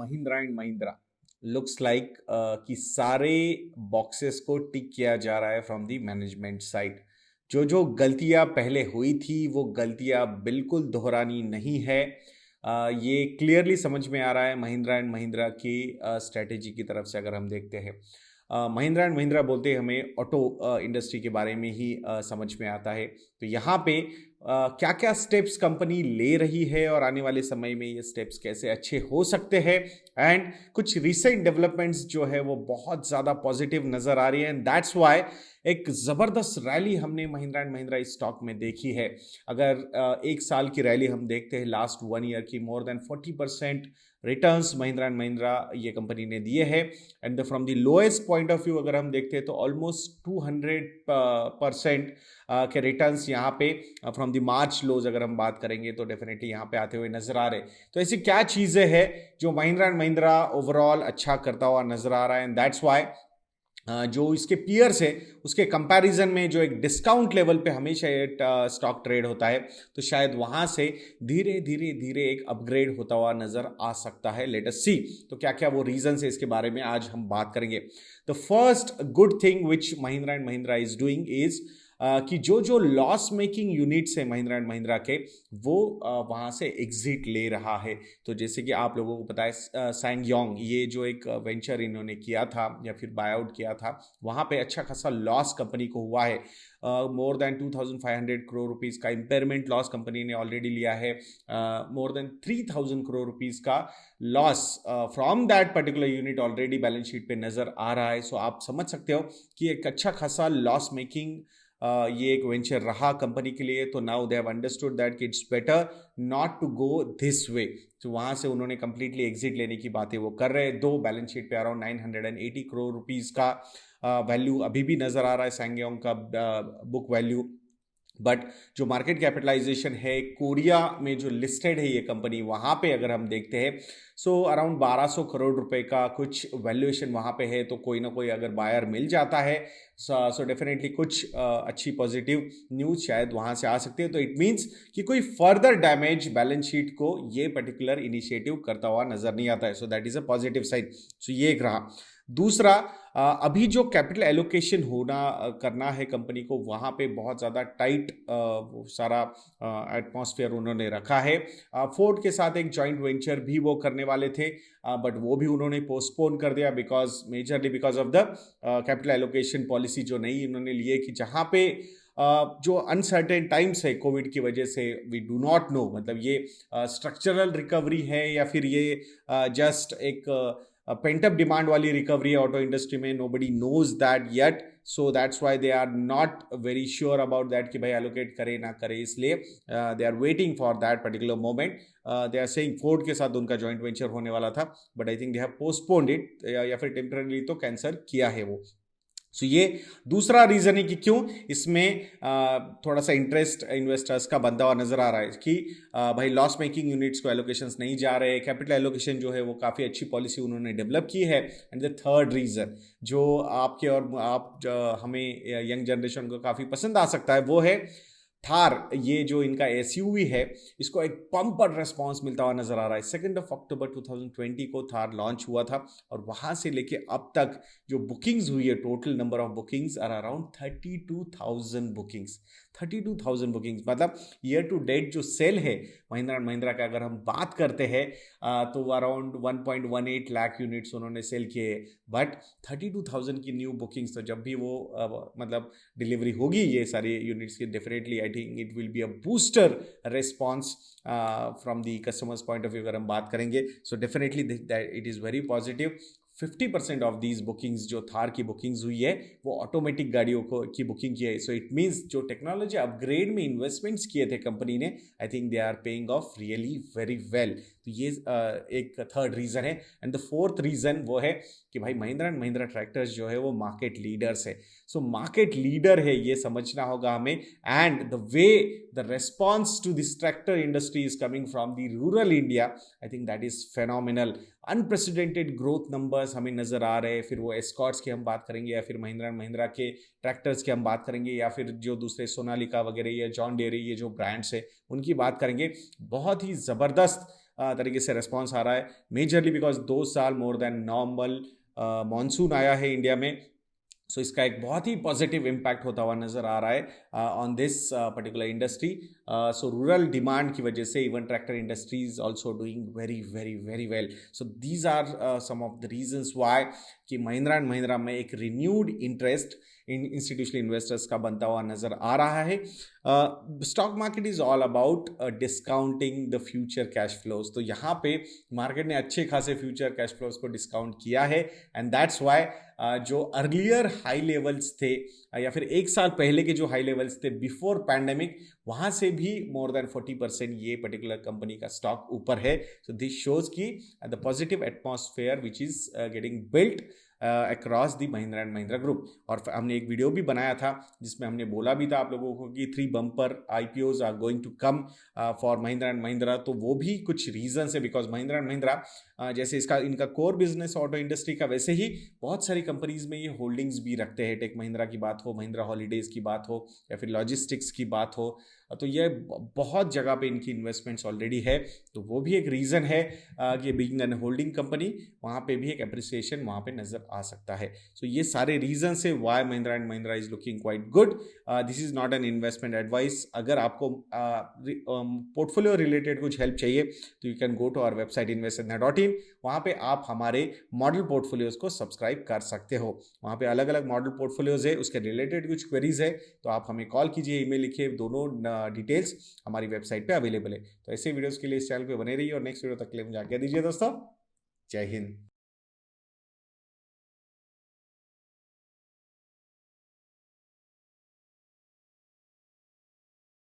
Mahindra and Mahindra looks like कि सारे boxes को टिक किया जा रहा है फ्रॉम दी मैनेजमेंट साइड। जो जो गलतियां पहले हुई थी वो गलतियां बिल्कुल दोहरानी नहीं है। ये क्लियरली समझ में आ रहा है महिंद्रा एंड महिंद्रा की स्ट्रेटेजी की तरफ से। अगर हम देखते हैं महिंद्रा एंड महिंद्रा बोलते हैं हमें ऑटो इंडस्ट्री के बारे में ही समझ में आता है। तो यहाँ पे क्या क्या स्टेप्स कंपनी ले रही है और आने वाले समय में ये स्टेप्स कैसे अच्छे हो सकते हैं, एंड कुछ रिसेंट डेवलपमेंट्स जो है वो बहुत ज़्यादा पॉजिटिव नज़र आ रही है। एंड दैट्स वाई एक ज़बरदस्त रैली हमने महिंद्रा एंड महिंद्रा इस स्टॉक में देखी है। अगर एक साल की रैली हम देखते हैं लास्ट 1 ईयर की, more than 40% returns Mahindra and Mahindra ये कंपनी ने दिए हैं। And from the lowest point of view अगर हम देखते हैं तो ऑलमोस्ट 200% के रिटर्न्स यहाँ पे फ्रॉम द मार्च लोज अगर हम बात करेंगे तो डेफिनेटली यहाँ पे आते हुए नजर आ रहे। तो ऐसी क्या चीज़ें हैं जो महिंद्रा एंड महिंद्रा ओवरऑल अच्छा करता हुआ नजर आ रहा है, एंड दैट्स वाई जो इसके पीयर्स है उसके कंपैरिजन में जो एक डिस्काउंट लेवल पे हमेशा स्टॉक ट्रेड होता है, तो शायद वहां से धीरे धीरे धीरे एक अपग्रेड होता हुआ नजर आ सकता है। लेट अस सी तो क्या क्या वो रीजंस है इसके बारे में आज हम बात करेंगे। The first good thing which Mahindra and Mahindra is doing is कि जो जो लॉस मेकिंग यूनिट्स है महिंद्रा एंड महिंद्रा के, वो वहाँ से एग्जिट ले रहा है। तो जैसे कि आप लोगों को पता है सैंगयोंग ये जो एक वेंचर इन्होंने किया था या फिर बाय आउट किया था, वहाँ पे अच्छा खासा लॉस कंपनी को हुआ है। मोर देन 2500 करोड़ रुपीज़ का इम्पेयरमेंट लॉस कंपनी ने ऑलरेडी लिया है। मोर देन 3000 करोड़ रुपीज़ का loss from that particular unit already balance sheet पे नज़र आ रहा है। सो आप समझ सकते हो कि एक अच्छा खासा लॉस मेकिंग ये एक वेंचर रहा कंपनी के लिए। तो now they have understood that कि it's better not to go this way. तो वहाँ से उन्होंने कंप्लीटली एग्जिट लेने की बातें वो कर रहे हैं। दो बैलेंस शीट पे अराउंड 980 करोड़ रुपीज़ का वैल्यू अभी भी नज़र आ रहा है सैंगयोंग का बुक वैल्यू। बट जो मार्केट कैपिटलाइजेशन है कोरिया में जो लिस्टेड है ये कंपनी, वहाँ पे अगर हम देखते हैं सो अराउंड 1200 करोड़ रुपए का कुछ वैल्यूएशन वहाँ पे है। तो कोई ना कोई अगर बायर मिल जाता है सो डेफिनेटली कुछ अच्छी पॉजिटिव न्यूज़ शायद वहाँ से आ सकती है। तो इट मीन्स कि कोई फर्दर डैमेज बैलेंस शीट को ये पर्टिकुलर इनिशिएटिव करता हुआ नजर नहीं आता है। So that is a positive side. So ये एक रहा। दूसरा, अभी जो कैपिटल एलोकेशन करना है कंपनी को, वहाँ पे बहुत ज़्यादा टाइट सारा एटमॉस्फेयर उन्होंने रखा है। फोर्ड के साथ एक जॉइंट वेंचर भी वो करने वाले थे, बट वो भी उन्होंने पोस्टपोन कर दिया majorly because of the capital allocation policy जो नई उन्होंने लिए कि जहाँ पे जो अनसर्टेन टाइम्स है कोविड की वजह से, वी डू नॉट नो मतलब ये स्ट्रक्चरल रिकवरी है या फिर ये जस्ट एक पेंट अप डिमांड वाली रिकवरी है ऑटो इंडस्ट्री में। Nobody knows that yet, so that's why they are not very sure about that कि भाई एलोकेट करे ना करे, इसलिए they are waiting for that particular moment. They are saying Ford के साथ उनका जॉइंट वेंचर होने वाला था, but I think they have postponed it या फिर टेम्पररी तो कैंसिल किया है वो। सो ये दूसरा रीजन है कि क्यों इसमें थोड़ा सा इंटरेस्ट इन्वेस्टर्स का बनता हुआ नजर आ रहा है कि भाई लॉस मेकिंग यूनिट्स को एलोकेशंस नहीं जा रहे। कैपिटल एलोकेशन जो है वो काफ़ी अच्छी पॉलिसी उन्होंने डेवलप की है। एंड द थर्ड रीजन जो आपके और हमें यंग जनरेशन को काफ़ी पसंद आ सकता है वो है थार। ये जो इनका एसयूवी है इसको एक पंपर रेस्पॉन्स मिलता हुआ नजर आ रहा है। 2 अक्टूबर 2020 को थार लॉन्च हुआ था और वहां से लेके अब तक जो बुकिंग्स हुई है, total number of bookings are around 32,000 bookings. 32,000 bookings मतलब ईयर टू डेट जो सेल है महिंद्रा एंड महिंद्रा का अगर हम बात करते हैं तो अराउंड 1.18 लाख यूनिट्स उन्होंने सेल किए। बट 32,000 की न्यू बुकिंग्स, तो जब भी वो मतलब डिलीवरी होगी ये सारी यूनिट्स की, definitely I think it will be a booster response from the customers point of view अगर हम बात करेंगे। So definitely that it is very positive. 50% of these bookings जो थार की बुकिंग्स हुई है वो ऑटोमेटिक गाड़ियों की बुकिंग की है। सो इट मीन्स जो टेक्नोलॉजी अपग्रेड में इन्वेस्टमेंट्स किए थे कंपनी ने, I think they are paying off really very well. तो ये एक थर्ड रीजन है। एंड द फोर्थ रीजन वो है कि भाई महिंद्रा एंड महिंद्रा ट्रैक्टर्स जो है वो मार्केट लीडर्स है। सो मार्केट लीडर है ये समझना होगा हमें। And the way the response to this tractor industry is coming from the rural India, I think that is phenomenal. Unprecedented growth numbers हमें नजर आ रहे हैं। फिर वो एस्कॉर्ट्स की हम बात करेंगे या फिर महिंद्रा एंड महिंद्रा के ट्रैक्टर्स की हम बात करेंगे या फिर जो दूसरे सोनालिका वगैरह या जॉन डेरे ये जो ब्रांड्स है उनकी बात करेंगे। बहुत ही ज़बरदस्त तरीके से रिस्पॉन्स आ रहा है, मेजरली बिकॉज 2 साल मोर देन नॉर्मल मानसून आया है इंडिया में। सो इसका एक बहुत ही पॉजिटिव इम्पैक्ट होता हुआ नजर आ रहा है on this particular industry. So rural demand की वजह से even tractor industry is also doing very very very well. So these are some of the reasons why कि महिंद्रा एंड महिंद्रा में एक renewed interest in institutional investors का बनता हुआ नजर आ रहा है। Stock market is all about discounting the future cash flows. तो यहाँ पे मार्केट ने अच्छे खासे फ्यूचर कैश फ्लोज को डिस्काउंट किया है एंड दैट्स वाई जो अर्लियर हाई लेवल्स थे या फिर 1 साल पहले के जो हाई लेवल्स थे बिफोर पैंडेमिक, वहां से भी मोर देन 40% ये पर्टिकुलर कंपनी का स्टॉक ऊपर है। सो दिस शोज की the positive atmosphere which is getting built across the Mahindra and Mahindra group. और हमने एक वीडियो भी बनाया था जिसमें हमने बोला भी था आप लोगों को कि 3 bumper IPOs are going to come for Mahindra and Mahindra. तो वो भी कुछ रीजन है बिकॉज महिंद्रा एंड महिंद्रा जैसे इनका कोर बिजनेस ऑटो इंडस्ट्री का, वैसे ही बहुत सारी कंपनीज में ये होल्डिंग्स भी रखते हैं। टेक महिंद्रा की बात हो, महिंद्रा हॉलीडेज की बात हो या फिर लॉजिस्टिक्स की बात हो, तो ये बहुत जगह पे इनकी इन्वेस्टमेंट्स ऑलरेडी है। तो वो भी एक रीज़न है कि बीइंग एन होल्डिंग कंपनी वहाँ पे भी एक अप्रिसिएशन वहाँ पे नज़र आ सकता है। सो ये सारे रीजन है why Mahindra and Mahindra is looking quite good. This is not an investment advice. अगर आपको पोर्टफोलियो रिलेटेड कुछ हेल्प चाहिए तो you can go to our website investindia.in। वहाँ पे आप हमारे मॉडल पोर्टफोलियोज को सब्सक्राइब कर सकते हो। वहाँ पे अलग अलग मॉडल पोर्टफोलियोज है, उसके रिलेटेड कुछ क्वेरीज है तो आप हमें कॉल कीजिए, ईमेल लिखिए, दोनों डिटेल्स हमारी वेबसाइट पे अवेलेबल है। तो ऐसे वीडियोस के लिए इस चैनल पे बने रहिए और नेक्स्ट वीडियो तक के लिए मुझे आज्ञा दीजिए दोस्तों। जय हिंद।